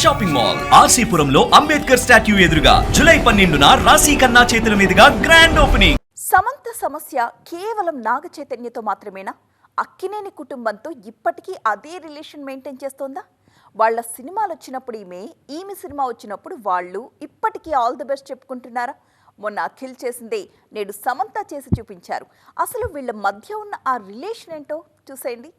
Shopping mall ఆర్సీపురంలో Ambedkar statue ఎదురుగా July 12న రాశి ఖన్నా చేతుల మీదుగా గ్రాండ్ ఓపెనింగ్. సమంత సమస్య కేవలం నాగ చైతన్యతో మాత్రమేనా? అక్కినేని కుటుంబంతో ఇప్పటికీ అదే రిలేషన్ మెయింటైన్ చేస్తోందా? వాళ్ళ సినిమాలు వచ్చినప్పుడు ఈమె సినిమా వచ్చినప్పుడు వాళ్ళు ఇప్పటికీ ఆల్ ది బెస్ట్ చెప్పుకుంటున్నారా? మొన్న అఖిల్ చేసిందే నేడు సమంత చేసి చూపించారు. అసలు వీళ్ళ మధ్య ఉన్న ఆ రిలేషన్ ఏంటో చూసేయండి.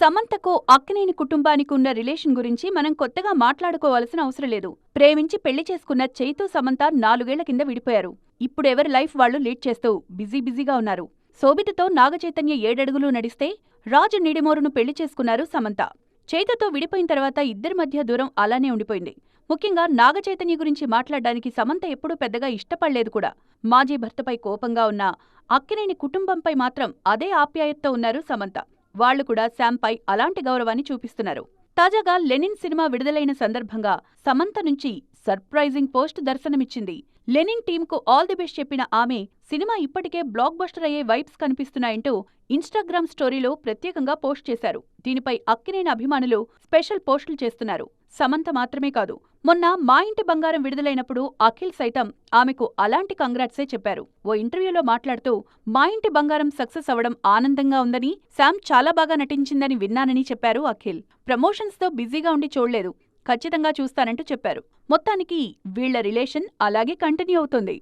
సమంతకు అక్కినేని కుటుంబానికి ఉన్న రిలేషన్ గురించి మనం కొత్తగా మాట్లాడుకోవాల్సిన అవసరం లేదు. ప్రేమించి పెళ్లి చేసుకున్న చైతూ సమంత 4 ఏళ్ల కింద విడిపోయారు. ఇప్పుడు ఎవరి లైఫ్ వాళ్లు లీడ్ చేస్తూ బిజీగా ఉన్నారు. శోభితతో నాగచైతన్య 7 అడుగులు నడిస్తే రాజు నిడిమోరును పెళ్లి చేసుకున్నారు సమంత. చైతూతో విడిపోయిన తర్వాత ఇద్దరి మధ్య దూరం అలానే ఉండిపోయింది. ముఖ్యంగా నాగచైతన్య గురించి మాట్లాడడానికి సమంత ఎప్పుడూ పెద్దగా ఇష్టపడలేదు కూడా. మాజీ భర్తపై కోపంగా ఉన్న అక్కినేని కుటుంబంపై మాత్రం అదే ఆప్యాయతతో ఉన్నారు సమంత. వాళ్లు కూడా శాంపై అలాంటి గౌరవాన్ని చూపిస్తున్నారు. తాజాగా లెనిన్ సినిమా విడుదలైన సందర్భంగా సమంత నుంచి సర్ప్రైజింగ్ పోస్ట్ దర్శనమిచ్చింది. లెనిన్ టీంకు ఆల్ ది బెస్ట్ చెప్పిన ఆమె సినిమా ఇప్పటికే బ్లాక్ బస్టర్ అయ్యే వైబ్స్ కనిపిస్తున్నాయంటూ ఇన్స్టాగ్రామ్ స్టోరీలో ప్రత్యేకంగా పోస్ట్ చేశారు. దీనిపై అక్కినేని అభిమానులు స్పెషల్ పోస్టులు చేస్తున్నారు. సమంత మాత్రమే కాదు, మొన్న మా ఇంటి బంగారం విడుదలైనప్పుడు అఖిల్ సైతం ఆమెకు అలాంటి కంగ్రాట్సే చెప్పారు. ఓ ఇంటర్వ్యూలో మాట్లాడుతూ మా ఇంటి బంగారం సక్సెస్ అవ్వడం ఆనందంగా ఉందని, శామ్ చాలా బాగా నటించిందని విన్నానని చెప్పారు అఖిల్. ప్రమోషన్స్తో బిజీగా ఉండి చూడలేదు, ఖచ్చితంగా చూస్తానంటూ చెప్పారు. మొత్తానికి వీళ్ల రిలేషన్ అలాగే కంటిన్యూ అవుతోంది.